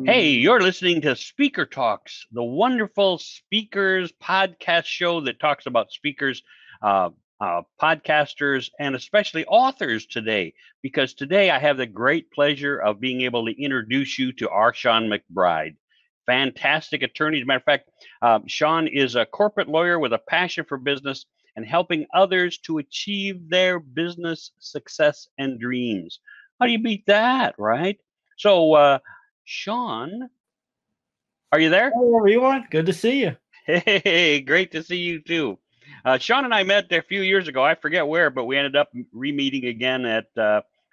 Hey, you're listening to Speaker Talks, the wonderful speakers podcast show that talks about speakers, podcasters, and especially authors today. Because today I have the great pleasure of being able to introduce you to Our Shawn McBride. Fantastic attorney. As a matter of fact, Shawn is a corporate lawyer with a passion for business and helping others to achieve their business success and dreams. How do you beat that, right? So, Shawn, are you there? Hello, everyone. Good to see you. Hey, great to see you too. Shawn and I met a few years ago. I forget where, but we ended up re-meeting again at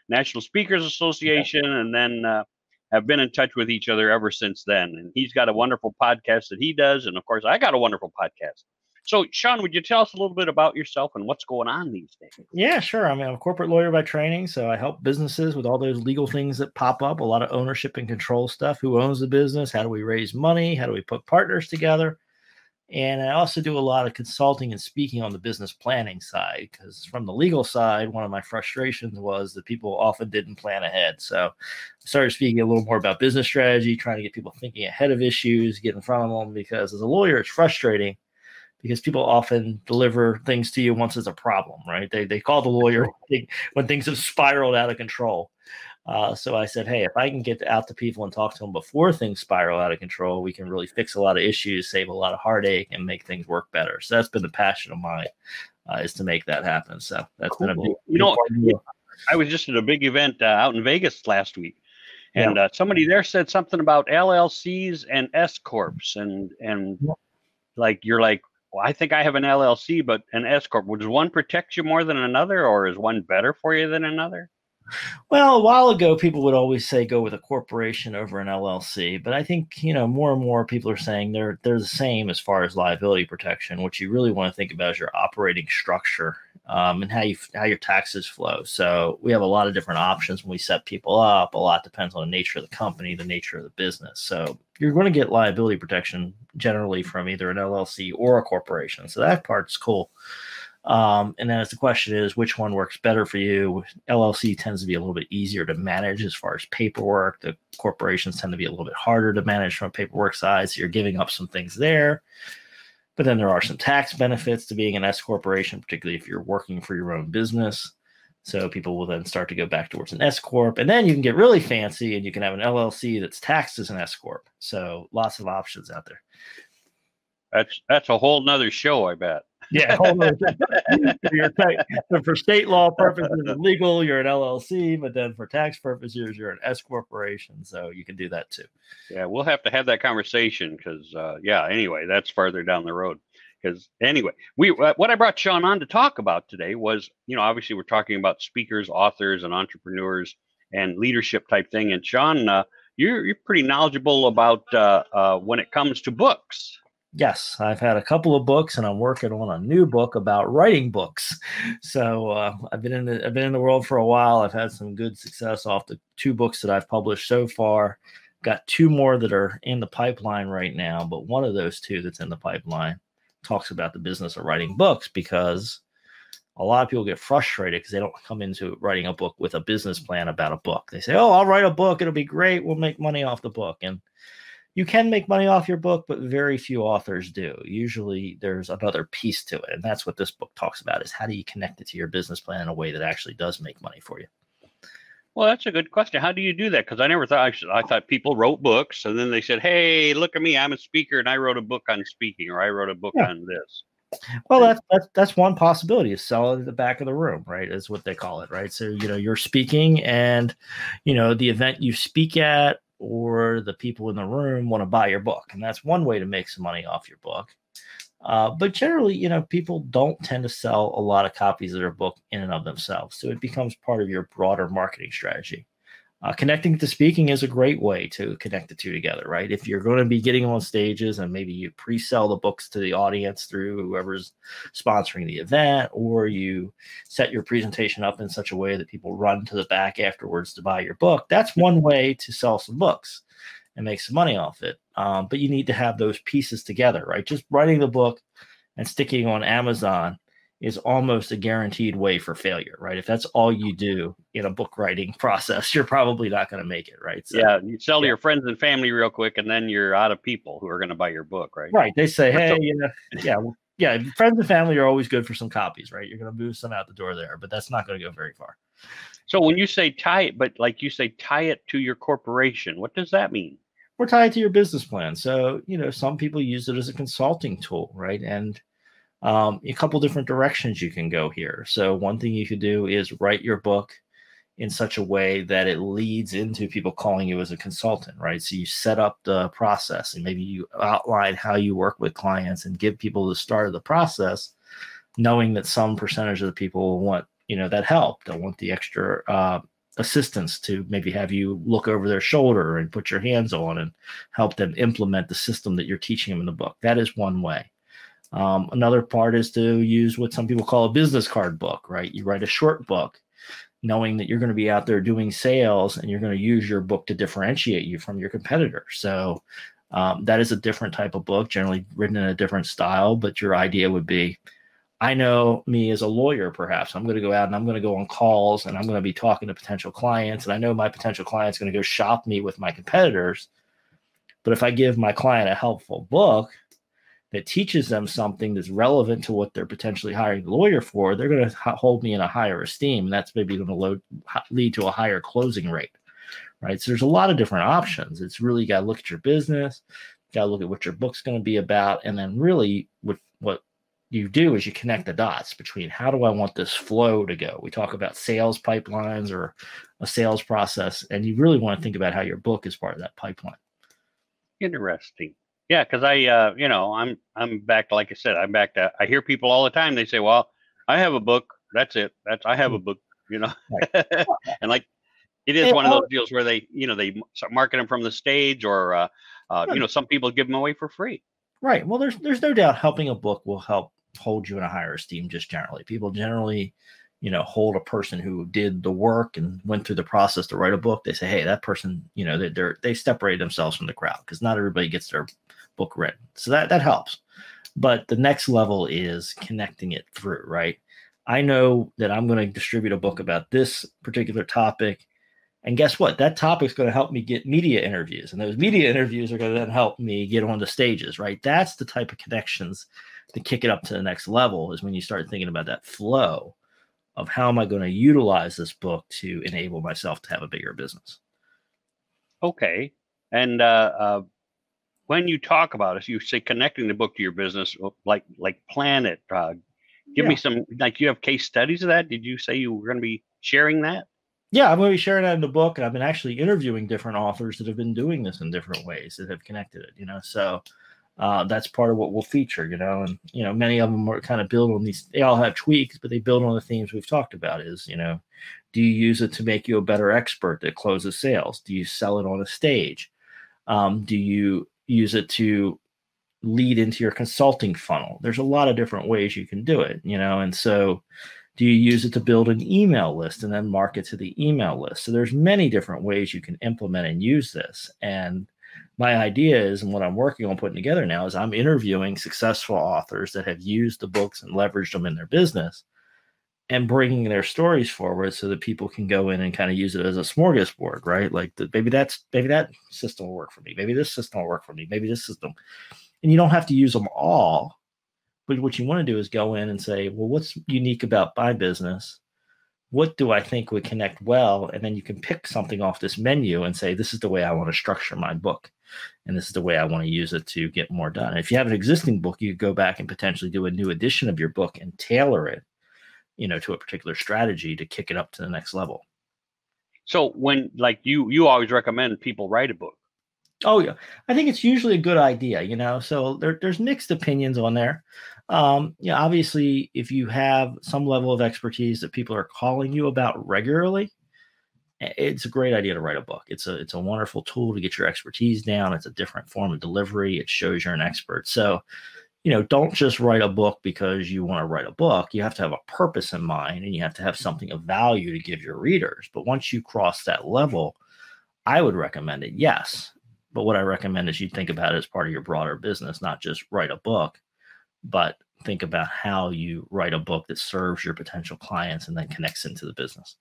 National Speakers Association, and then have been in touch with each other ever since then. And he's got a wonderful podcast that he does, and of course, I got a wonderful podcast. So, Shawn, would you tell us a little bit about yourself and what's going on these days? Yeah, sure. I'm a corporate lawyer by training, so I help businesses with all those legal things that pop up, a lot of ownership and control stuff. Who owns the business? How do we raise money? How do we put partners together? And I also do a lot of consulting and speaking on the business planning side, because from the legal side, one of my frustrations was that people often didn't plan ahead. So I started speaking a little more about business strategy, trying to get people thinking ahead of issues, get in front of them, because as a lawyer, it's frustrating because people often deliver things to you once it's a problem, right? They call the lawyer when things have spiraled out of control. So I said, hey, if I can get out to people and talk to them before things spiral out of control, we can really fix a lot of issues, save a lot of heartache, and make things work better. So that's been the passion of mine, is to make that happen. So that's been a big, I was just at a big event out in Vegas last week, and somebody there said something about LLCs and S corps, and like you're like, well, I think I have an LLC, but an S corp. Does one protect you more than another, or is one better for you than another? Well, a while ago, people would always say go with a corporation over an LLC, but I think more and more people are saying they're the same as far as liability protection. What you really want to think about is your operating structure, and how your taxes flow. So we have a lot of different options when we set people up. A lot depends on the nature of the company, the nature of the business. So you're going to get liability protection generally from either an LLC or a corporation. So that part's cool. And then as the question is, which one works better for you? LLC tends to be a little bit easier to manage as far as paperwork. The corporations tend to be a little bit harder to manage from a paperwork side. So you're giving up some things there. But then there are some tax benefits to being an S corporation, particularly if you're working for your own business. So people will then start to go back towards an S corp, and then you can get really fancy and you can have an LLC that's taxed as an S corp. So lots of options out there. That's a whole nother show, I bet. Yeah. So for state law purposes, legal, you're an LLC, but then for tax purposes, you're an S corporation. So you can do that too. Yeah, we'll have to have that conversation because, anyway, that's farther down the road. Because anyway, what I brought Shawn on to talk about today was, obviously we're talking about speakers, authors, and entrepreneurs and leadership type thing. And Shawn, you're pretty knowledgeable about when it comes to books. Yes, I've had a couple of books, and I'm working on a new book about writing books. So I've been in the world for a while. I've had some good success off the 2 books that I've published so far. Got 2 more that are in the pipeline right now, but one of those 2 that's in the pipeline talks about the business of writing books, because a lot of people get frustrated because they don't come into writing a book with a business plan about a book. They say, oh, I'll write a book. It'll be great. We'll make money off the book. And you can make money off your book, but very few authors do. Usually there's another piece to it. And that's what this book talks about, is how do you connect it to your business plan in a way that actually does make money for you? Well, that's a good question. How do you do that? Because I never thought, I thought people wrote books and then they said, hey, look at me, I'm a speaker and I wrote a book on speaking, or I wrote a book on this. Well, that's one possibility, is sell it at the back of the room, right? Is what they call it, right? So, you're speaking and, the event you speak at or the people in the room want to buy your book. And that's one way to make some money off your book. But generally, people don't tend to sell a lot of copies of their book in and of themselves. So it becomes part of your broader marketing strategy. Connecting to speaking is a great way to connect the 2 together, right? If you're going to be getting on stages and maybe you pre-sell the books to the audience through whoever's sponsoring the event, or you set your presentation up in such a way that people run to the back afterwards to buy your book, that's one way to sell some books and make some money off it. But you need to have those pieces together, right? Just writing the book and sticking on Amazon is almost a guaranteed way for failure, right? If that's all you do in a book writing process, you're probably not going to make it, right? So, Yeah, you sell to yeah. your friends and family real quick, and then you're out of people who are going to buy your book, right? Right. They say, hey, So, yeah, friends and family are always good for some copies, right? You're going to move some out the door there, but that's not going to go very far. so when you say tie it, but like you say, tie it to your corporation, what does that mean? We're tied to your business plan. So, some people use it as a consulting tool, right? And a couple different directions you can go here. So one thing you could do is write your book in such a way that it leads into people calling you as a consultant, right? So you set up the process and maybe you outline how you work with clients and give people the start of the process, knowing that some percentage of the people want, that help. They'll want the extra assistance to maybe have you look over their shoulder and put your hands on and help them implement the system that you're teaching them in the book. That is one way. Another part is to use what some people call a business card book, right? You write a short book knowing that you're going to be out there doing sales and you're going to use your book to differentiate you from your competitor. So that is a different type of book, generally written in a different style, but your idea would be, I know me as a lawyer, perhaps I'm going to go out and I'm going to go on calls and I'm going to be talking to potential clients. And I know my potential client's going to go shop me with my competitors. But if I give my client a helpful book that teaches them something that's relevant to what they're potentially hiring the lawyer for, they're going to hold me in a higher esteem. And that's maybe going to lead to a higher closing rate, right? So there's a lot of different options. It's really got to look at your business, got to look at what your book's going to be about. And then really what you do is you connect the dots between how do I want this flow to go? We talk about sales pipelines or a sales process, and you really want to think about how your book is part of that pipeline. Interesting. Yeah, because I'm back to, like I said, I hear people all the time. They say, "Well, I have a book. That's it. I have a book." Right. And like it is one of those deals where they start marketing them from the stage, or some people give them away for free. Right. Well, there's no doubt helping a book will help hold you in a higher esteem. Just generally, people generally, hold a person who did the work and went through the process to write a book. They say, hey, that person, they separate themselves from the crowd because not everybody gets their book written. So that helps. But the next level is connecting it through, right? I know that I'm going to distribute a book about this particular topic. And guess what? That topic is going to help me get media interviews. And those media interviews are going to then help me get on the stages, right? That's the type of connections to kick it up to the next level, is when you start thinking about that flow of how am I going to utilize this book to enable myself to have a bigger business. Okay. And when you talk about it, you say connecting the book to your business, like plan it. Give me some, like, you have case studies of that. Did you say you were going to be sharing that? Yeah, I'm going to be sharing that in the book. And I've been actually interviewing different authors that have been doing this in different ways that have connected it, so that's part of what we'll feature, and, many of them are kind of built on these, they all have tweaks, but they build on the themes we've talked about is, do you use it to make you a better expert that closes sales? Do you sell it on a stage? Do you use it to lead into your consulting funnel? There's a lot of different ways you can do it, and so do you use it to build an email list and then market to the email list? So there's many different ways you can implement and use this. And my idea is, and what I'm working on putting together now, is I'm interviewing successful authors that have used the books and leveraged them in their business and bringing their stories forward so that people can go in and kind of use it as a smorgasbord, right? Like maybe that system will work for me. Maybe this system will work for me. Maybe this system. And you don't have to use them all. But what you want to do is go in and say, well, what's unique about my business? What do I think would connect well? And then you can pick something off this menu and say, this is the way I want to structure my book. And this is the way I want to use it to get more done. And if you have an existing book, you could go back and potentially do a new edition of your book and tailor it, to a particular strategy to kick it up to the next level. So when, like, you always recommend people write a book. Oh, yeah. I think it's usually a good idea, so there's mixed opinions on there. Obviously, if you have some level of expertise that people are calling you about regularly, it's a great idea to write a book. It's a wonderful tool to get your expertise down. It's a different form of delivery. It shows you're an expert. So, don't just write a book because you want to write a book. You have to have a purpose in mind, and you have to have something of value to give your readers. But once you cross that level, I would recommend it, yes. But what I recommend is you think about it as part of your broader business, not just write a book, but think about how you write a book that serves your potential clients and then connects into the business.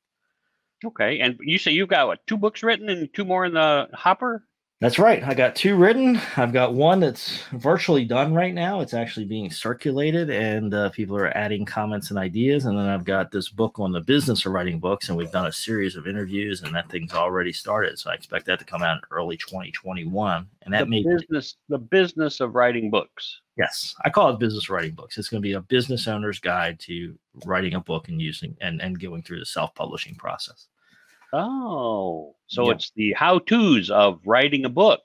Okay. And you say you've got what, 2 books written and 2 more in the hopper? That's right. I got 2 written. I've got one that's virtually done right now. It's actually being circulated, and people are adding comments and ideas. And then I've got this book on the business of writing books, and we've done a series of interviews, and that thing's already started. So I expect that to come out in early 2021. And that the business of writing books. Yes, I call it business writing books. It's going to be a business owner's guide to writing a book and using and going through the self-publishing process. Oh, so it's the how-tos of writing a book.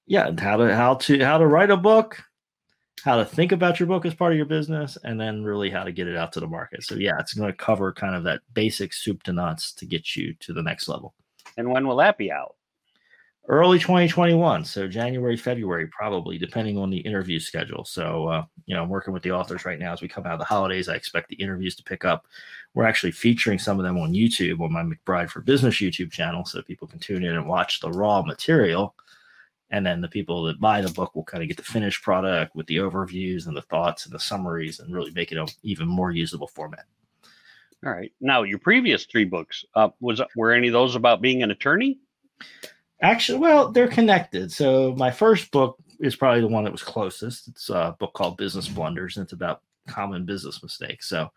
Yeah, how to write a book, how to think about your book as part of your business, and then really how to get it out to the market. So yeah, it's going to cover kind of that basic soup to nuts to get you to the next level. And when will that be out? Early 2021, so January, February, probably, depending on the interview schedule. So, I'm working with the authors right now as we come out of the holidays. I expect the interviews to pick up. We're actually featuring some of them on YouTube, on my McBride for Business YouTube channel, so people can tune in and watch the raw material. And then the people that buy the book will kind of get the finished product with the overviews and the thoughts and the summaries and really make it an even more usable format. All right. Now, your previous 3 books, were any of those about being an attorney? Actually, well, they're connected. So my first book is probably the one that was closest. It's a book called Business Blunders, and it's about common business mistakes. So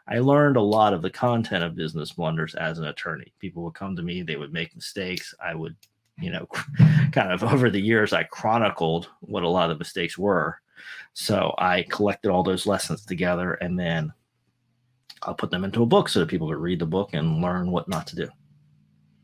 I learned a lot of the content of business blunders as an attorney. People would come to me, they would make mistakes. I would, kind of over the years, I chronicled what a lot of the mistakes were. So I collected all those lessons together, and then I'll put them into a book so that people could read the book and learn what not to do.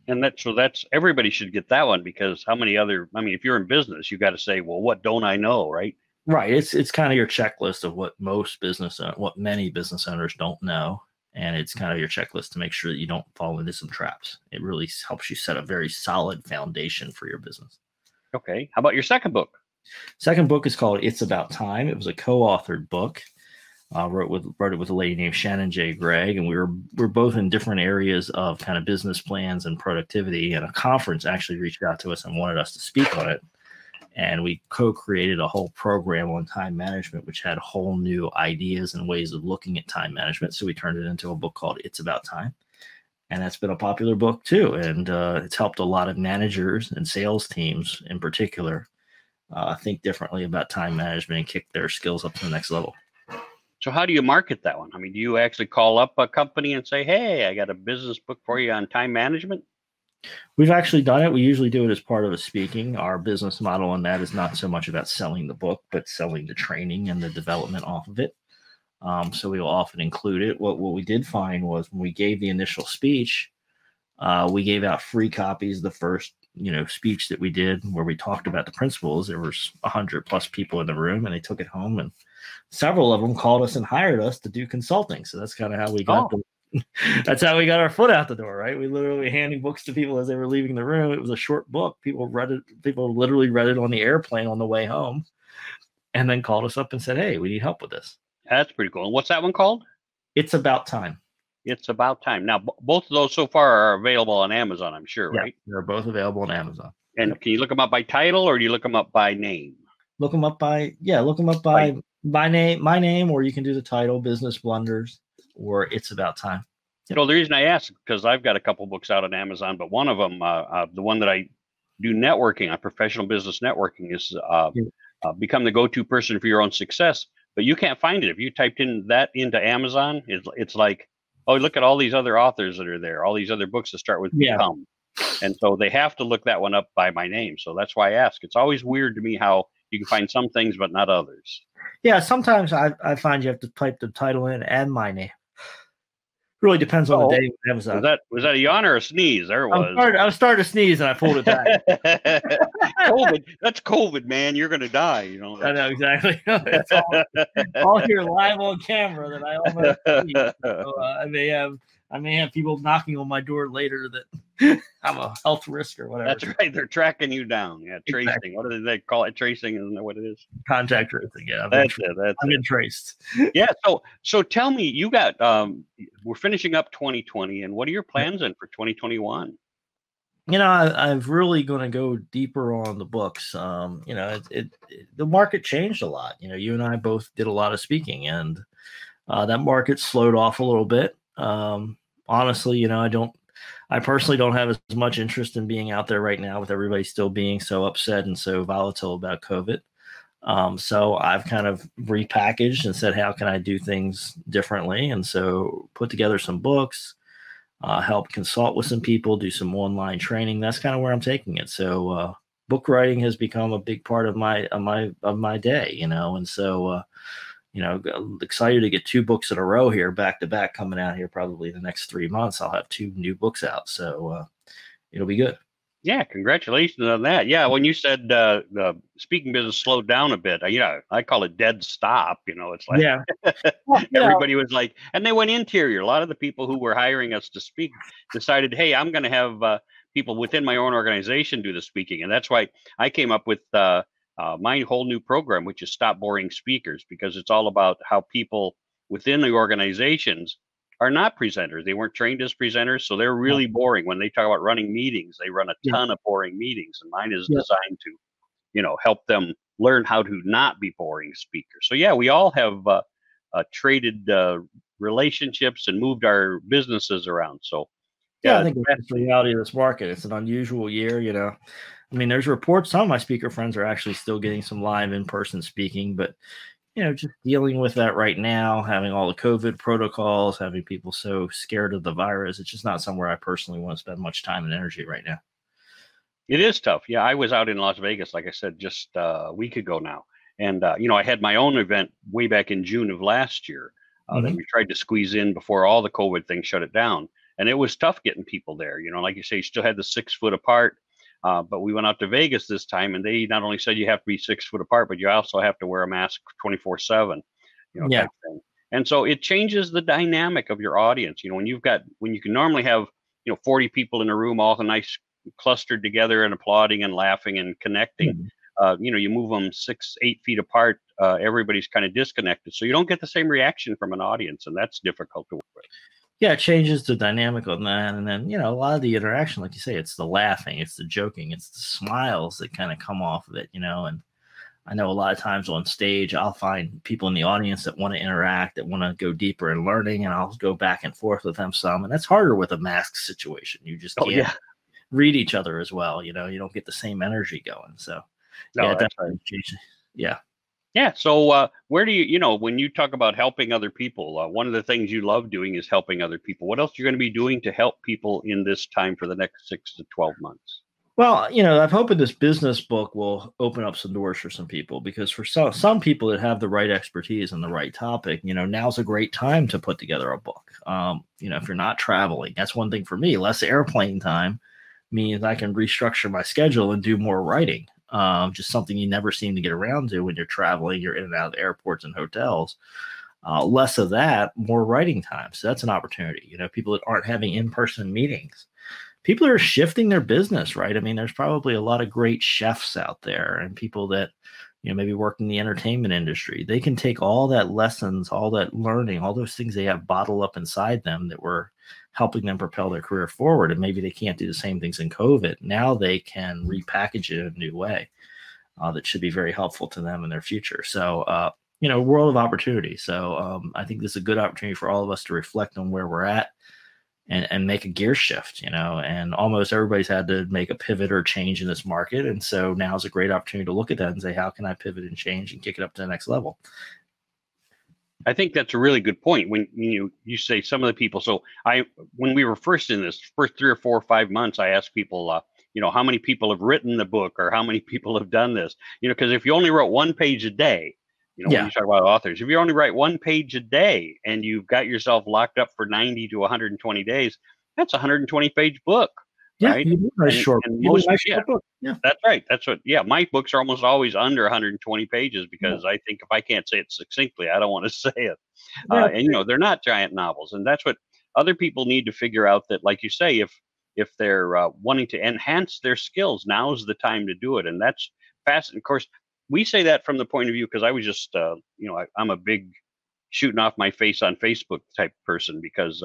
And that's everybody should get that one, because if you're in business, you got to say, well, what don't I know, right? Right. It's kind of your checklist of what many business owners don't know. And it's kind of your checklist to make sure that you don't fall into some traps. It really helps you set a very solid foundation for your business. Okay. How about your second book? Second book is called It's About Time. It was a co-authored book. Wrote it with a lady named Shannon J. Gregg, and we're both in different areas of kind of business plans and productivity. And a conference actually reached out to us and wanted us to speak on it. And we co-created a whole program on time management, which had whole new ideas and ways of looking at time management. So we turned it into a book called It's About Time. And that's been a popular book too. And it's helped a lot of managers and sales teams in particular think differently about time management and kick their skills up to the next level. So how do you market that one? I mean, do you actually call up a company and say, hey, I got a business book for you on time management? We've actually done it. We usually do it as part of a speaking. Our business model on that is not so much about selling the book, but selling the training and the development off of it. So we will often include it. What we did find was when we gave the initial speech, we gave out free copies. The first speech that we did where we talked about the principles, there was 100+ people in the room, and they took it home, and several of them called us and hired us to do consulting. So that's kind of how we got that's how we got our foot out the door, right? We literally handing books to people as they were leaving the room. It was a short book. People read it. People literally read it on the airplane on the way home, and then called us up and said, hey, we need help with this. That's pretty cool. And what's that one called? It's About Time. It's About Time. Now, both of those so far are available on Amazon, I'm sure, right? They're both available on Amazon. And can you look them up by title, or do you look them up by name? Look them up by name, my name, or you can do the title, Business Blunders, or It's About Time. Well, the reason I ask, because I've got a couple books out on Amazon, but one of them, the one that I do networking on, professional business networking, is Become the Go-To Person for Your Own Success. But you can't find it. If you typed in that into Amazon, it's like, oh, look at all these other authors that are there, all these other books that start with Become. And so they have to look that one up by my name. So that's why I ask. It's always weird to me how you can find some things but not others. Yeah, sometimes I find you have to type the title in and my name. Really depends on the day. Was that a yawn or a sneeze? There it was. I was starting to sneeze and I pulled it back. COVID. That's COVID, man. You're going to die. I know exactly. It's all here live on camera that I almost sneezed. So, I may have people knocking on my door later that I'm a health risk or whatever. That's right. They're tracking you down. Yeah, tracing. Exactly. What do they call it? Tracing, isn't that what it is? Contact tracing. Yeah, I've been traced. Yeah. So tell me, you got we're finishing up 2020, and what are your plans then for 2021? I've really going to go deeper on the books. The market changed a lot. You and I both did a lot of speaking, and that market slowed off a little bit. Honestly, I personally don't have as much interest in being out there right now with everybody still being so upset and so volatile about COVID. So I've kind of repackaged and said, how can I do things differently? And so put together some books, help consult with some people, do some online training. That's kind of where I'm taking it. So book writing has become a big part of my day, and so excited to get 2 books in a row here, back to back, coming out here probably the next 3 months. I'll have 2 new books out, so it'll be good. Yeah, congratulations on that. Yeah, when you said the speaking business slowed down a bit, I call it dead stop. It's like Yeah. Well, everybody was like, and they went interior. A lot of the people who were hiring us to speak decided, hey, I'm going to have people within my own organization do the speaking, and that's why I came up with my whole new program, which is Stop Boring Speakers, because it's all about how people within the organizations are not presenters. They weren't trained as presenters, so they're really boring. When they talk about running meetings, they run a yeah, ton of boring meetings, and mine is yeah, designed to, help them learn how to not be boring speakers. So yeah, we all have traded relationships and moved our businesses around. So yeah. yeah, I it's think it's just the fascinating. reality of this market. It's an unusual year. I mean, there's reports. Some of my speaker friends are actually still getting some live in-person speaking, but just dealing with that right now, having all the COVID protocols, having people so scared of the virus, it's just not somewhere I personally want to spend much time and energy right now. It is tough. Yeah, I was out in Las Vegas, like I said, just a week ago now, and I had my own event way back in June of last year that Hmm. we tried to squeeze in before all the COVID things shut it down, and it was tough getting people there. Like you say, you still had the 6 foot apart, but we went out to Vegas this time, and they not only said you have to be 6 foot apart, but you also have to wear a mask 24/7, Yeah. type thing. And so it changes the dynamic of your audience. When you can normally have 40 people in a room, all nice clustered together and applauding and laughing and connecting. Mhm. You move them 6, 8 feet apart, everybody's kind of disconnected. So you don't get the same reaction from an audience, and that's difficult to work with. Yeah, it changes the dynamic on that. And then, a lot of the interaction, like you say, it's the laughing, it's the joking, it's the smiles that kind of come off of it, and I know a lot of times on stage, I'll find people in the audience that want to interact, that want to go deeper in learning, and I'll go back and forth with them some. And that's harder with a mask situation. You just Oh can't yeah, read each other as well. You don't get the same energy going. So, yeah, no, that's right. definitely changes. Yeah. Yeah. So where do when you talk about helping other people, one of the things you love doing is helping other people. What else are you going to be doing to help people in this time for the next 6 to 12 months? Well, I'm hoping this business book will open up some doors for some people, because for some people that have the right expertise and the right topic, now's a great time to put together a book. If you're not traveling, that's one thing for me. Less airplane time means I can restructure my schedule and do more writing. Just something you never seem to get around to when you're traveling. You're in and out of airports and hotels. Less of that, more writing time. So that's an opportunity. People that aren't having in-person meetings, people are shifting their business, right? I mean, there's probably a lot of great chefs out there and people that, maybe work in the entertainment industry. They can take all that lessons, all that learning, all those things they have bottled up inside them that were helping them propel their career forward. And maybe they can't do the same things in COVID. Now they can repackage it in a new way that should be very helpful to them in their future. So, world of opportunity. So I think this is a good opportunity for all of us to reflect on where we're at and make a gear shift, and almost everybody's had to make a pivot or change in this market. And so now is a great opportunity to look at that and say, how can I pivot and change and kick it up to the next level? I think that's a really good point. When you say some of the people. So when we were first in this first 3 or 4 or 5 months, I asked people, how many people have written the book or how many people have done this? Because if you only wrote one page a day, when Yeah. you talk about authors, if you only write one page a day and you've got yourself locked up for 90 to 120 days, that's a 120-page book, Yeah. right? You do a nice short, And you do a most, nice yeah, short book. Yeah. that's right. Yeah. My books are almost always under 120 pages Yeah. because I think if I can't say it succinctly, I don't want to say it. Yeah. And they're not giant novels, and that's what other people need to figure out. That, like you say, if they're wanting to enhance their skills, now's the time to do it, and that's fast. Of course, we say that from the point of view because I was just, I'm a big shooting off my face on Facebook type person because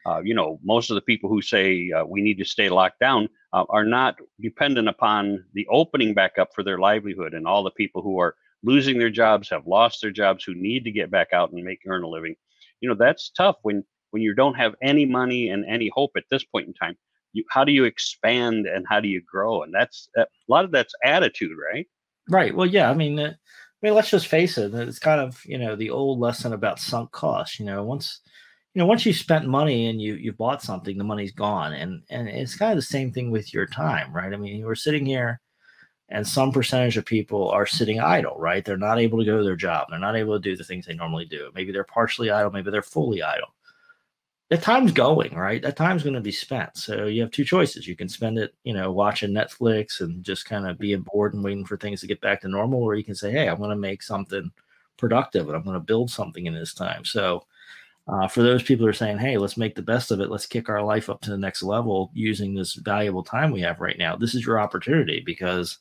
Most of the people who say we need to stay locked down are not dependent upon the opening back up for their livelihood. And all the people who are losing their jobs, have lost their jobs, who need to get back out and earn a living. That's tough when you don't have any money and any hope at this point in time. How do you expand and how do you grow? And that's a lot of that's attitude, right? Right. Well, yeah. I mean, let's just face it. It's kind of the old lesson about sunk costs. Once you spent money and you bought something, the money's gone, and it's kind of the same thing with your time, right? I mean, we're sitting here, and some percentage of people are sitting idle, right? They're not able to go to their job. They're not able to do the things they normally do. Maybe they're partially idle. Maybe they're fully idle. That time's going, right? That time's going to be spent. So you have two choices. You can spend it, watching Netflix and just kind of being bored and waiting for things to get back to normal, or you can say, hey, I'm going to make something productive and I'm going to build something in this time. So for those people who are saying, hey, let's make the best of it, let's kick our life up to the next level using this valuable time we have right now, this is your opportunity, because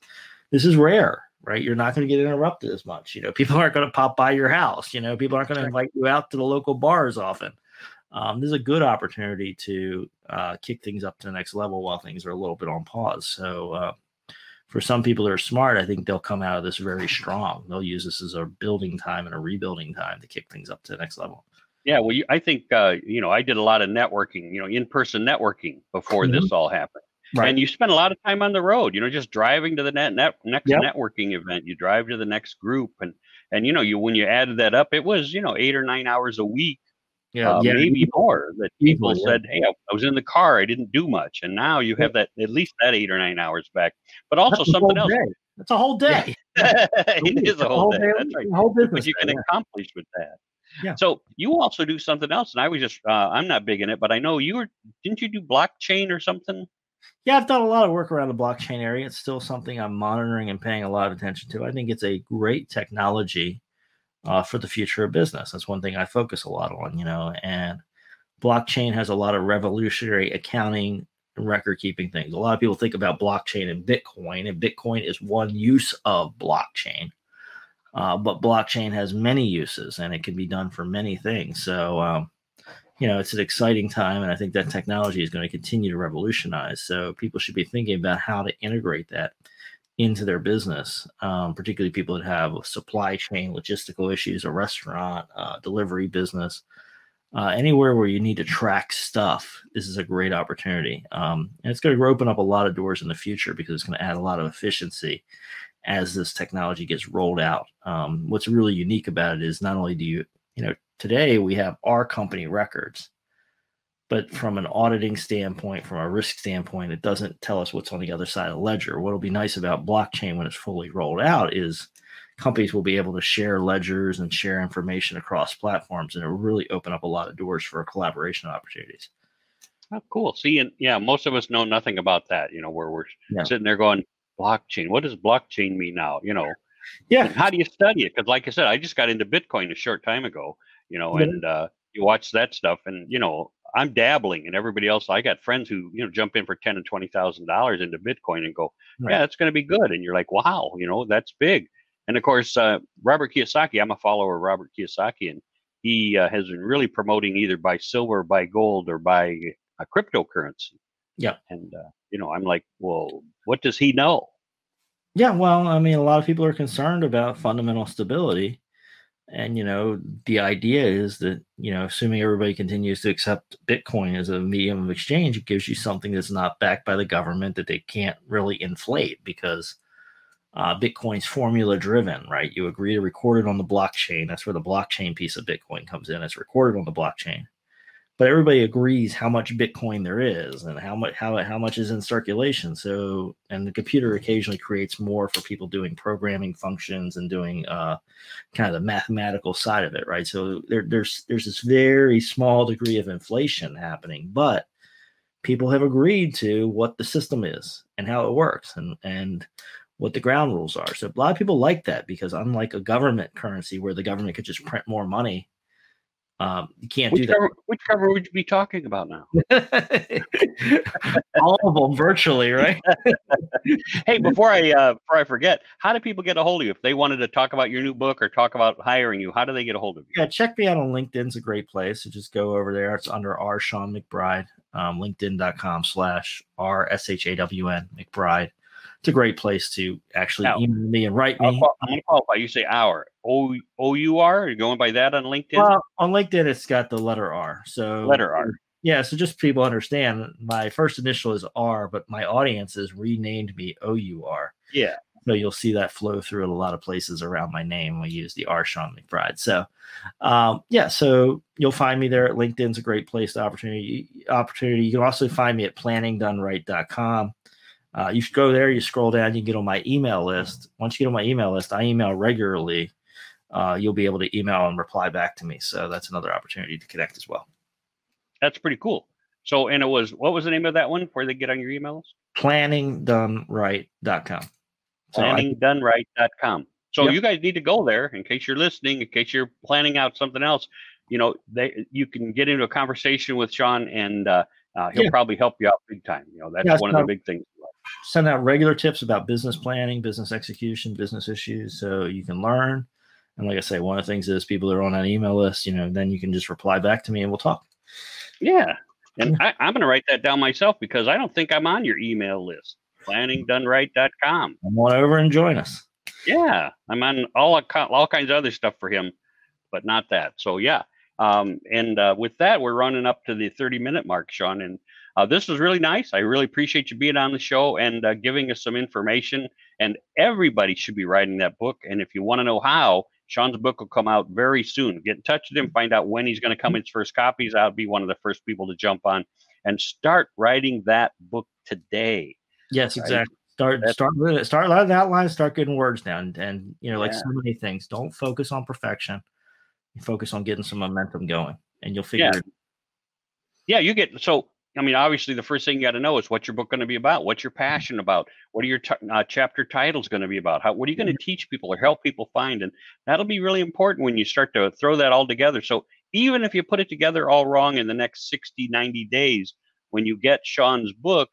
this is rare, right? You're not going to get interrupted as much. People aren't going to pop by your house. People aren't going to invite you out to the local bars often. This is a good opportunity to kick things up to the next level while things are a little bit on pause. So for some people that are smart, I think they'll come out of this very strong. They'll use this as a building time and a rebuilding time to kick things up to the next level. Yeah, well, I think, I did a lot of networking, in-person networking before this all happened. Right. And you spend a lot of time on the road, just driving to the next networking event. You drive to the next group. And when you added that up, it was, 8 or 9 hours a week. Maybe more, that people said, hey, I was in the car, I didn't do much. And now you have that, at least that 8 or 9 hours back. But also something else. That's a whole day. It is a whole day. That's right. What you can accomplish with that. Yeah. So you also do something else, and I was just I'm not big in it, but I know didn't you do blockchain or something? Yeah, I've done a lot of work around the blockchain area. It's still something I'm monitoring and paying a lot of attention to. I think it's a great technology for the future of business. That's one thing I focus a lot on, and blockchain has a lot of revolutionary accounting and record keeping things. A lot of people think about blockchain and Bitcoin is one use of blockchain. But blockchain has many uses, and it can be done for many things. So, it's an exciting time, and I think that technology is going to continue to revolutionize. So people should be thinking about how to integrate that into their business, particularly people that have supply chain, logistical issues, a restaurant, delivery business, anywhere where you need to track stuff. This is a great opportunity. And it's going to open up a lot of doors in the future, because it's going to add a lot of efficiency as this technology gets rolled out. What's really unique about it is not only do today we have our company records, but from an auditing standpoint, from a risk standpoint, it doesn't tell us what's on the other side of the ledger. What'll be nice about blockchain when it's fully rolled out is companies will be able to share ledgers and share information across platforms, and it will really open up a lot of doors for collaboration opportunities. Oh, cool. See, and yeah, most of us know nothing about that, where we're sitting there going, blockchain, what does blockchain mean now? Yeah. And how do you study it? Because like I said, I just got into Bitcoin a short time ago, and you watch that stuff, and I'm dabbling, and everybody else, I got friends who jump in for $10,000 and $20,000 into Bitcoin and go, yeah, that's going to be good. And you're like, wow, that's big. And of course, Robert Kiyosaki, I'm a follower of Robert Kiyosaki, and he has been really promoting either buy silver, buy gold, or buy a cryptocurrency. Yeah. And I'm like, well, what does he know? Yeah, well, I mean, a lot of people are concerned about fundamental stability. And, the idea is that, assuming everybody continues to accept Bitcoin as a medium of exchange, it gives you something that's not backed by the government, that they can't really inflate, because Bitcoin's formula driven, right? You agree to record it on the blockchain. That's where the blockchain piece of Bitcoin comes in. It's recorded on the blockchain. But everybody agrees how much Bitcoin there is and how much is in circulation. So, and the computer occasionally creates more for people doing programming functions and doing kind of the mathematical side of it, right? So there's this very small degree of inflation happening, but people have agreed to what the system is and how it works and what the ground rules are. So a lot of people like that, because unlike a government currency where the government could just print more money, You can't do that. Which cover would you be talking about now? All of them virtually, right? Hey, before I forget, how do people get a hold of you if they wanted to talk about your new book or talk about hiring you? How do they get a hold of you? Yeah, check me out on LinkedIn's a great place. So just go over there. It's under Our Shawn McBride, linkedin.com/RSHAWN McBride. It's a great place to actually email me and write me. I'm going to qualify. You say our O-U-R? Are you going by that on LinkedIn? Well, on LinkedIn, it's got the letter R. So letter R. Yeah, so just people understand, my first initial is R, but my audience has renamed me O-U-R. Yeah. So you'll see that flow through a lot of places around my name. We use the Our Shawn McBride. So, so you'll find me there at LinkedIn's a great place to opportunity. You can also find me at planningdoneright.com. You should go there. You scroll down. You can get on my email list. Once you get on my email list, I email regularly. You'll be able to email and reply back to me. So that's another opportunity to connect as well. That's pretty cool. So, and what was the name of that one where they get on your emails? Planningdoneright.com. Planningdoneright.com. So Yep. You guys need to go there in case you're listening, in case you're planning out something else. You can get into a conversation with Shawn, and he'll probably help you out big time. That's one of the big things. Send out regular tips about business planning, business execution, business issues, so you can learn. And like I say, one of the things is people that are on that email list, then you can just reply back to me and we'll talk. Yeah. And I'm going to write that down myself because I don't think I'm on your email list. Planningdoneright.com. Come on over and join us. Yeah. I'm on all kinds of other stuff for him, but not that. So, yeah. With that, we're running up to the 30-minute mark, Shawn. And this was really nice. I really appreciate you being on the show and giving us some information. And everybody should be writing that book. And if you want to know how, Shawn's book will come out very soon. Get in touch with him, find out when he's going to come in his first copies. I'll be one of the first people to jump on and start writing that book today. Yes, exactly. Start letting the outline, start getting words down. And like so many things, don't focus on perfection. You focus on getting some momentum going, and you'll figure it. Yeah, obviously the first thing you got to know is what's your book going to be about? What's your passion about? What are your chapter titles going to be about? What are you going to teach people or help people find? And that'll be really important when you start to throw that all together. So even if you put it together all wrong in the next 60, 90 days, when you get Shawn's book,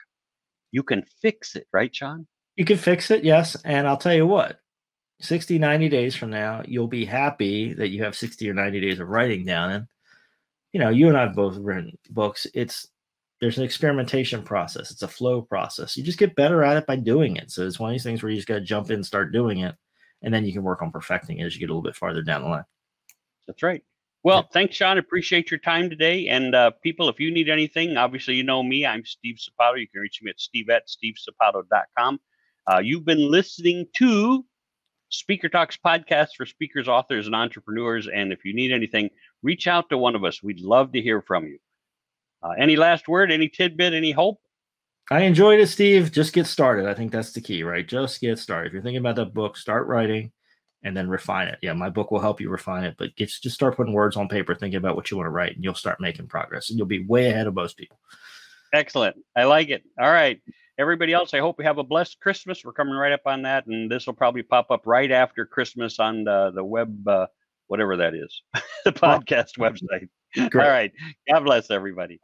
you can fix it, right, Shawn? You can fix it, yes. And I'll tell you what, 60, 90 days from now, you'll be happy that you have 60 or 90 days of writing down. And, you and I have both written books. There's an experimentation process. It's a flow process. You just get better at it by doing it. So it's one of these things where you just got to jump in and start doing it. And then you can work on perfecting it as you get a little bit farther down the line. That's right. Well, thanks, Shawn. Appreciate your time today. And people, if you need anything, obviously, you know me. I'm Steve Sapato. You can reach me at steve@stevesapato.com. You've been listening to Speaker Talks podcast for speakers, authors, and entrepreneurs. And if you need anything, reach out to one of us. We'd love to hear from you. Any last word, any tidbit, any hope? I enjoyed it, Steve. Just get started. I think that's the key, right? Just get started. If you're thinking about that book, start writing and then refine it. Yeah, my book will help you refine it, but just start putting words on paper, thinking about what you want to write, and you'll start making progress, and you'll be way ahead of most people. Excellent. I like it. All right. Everybody else, I hope you have a blessed Christmas. We're coming right up on that, and this will probably pop up right after Christmas on the web, whatever that is, the podcast website. Great. All right. God bless everybody.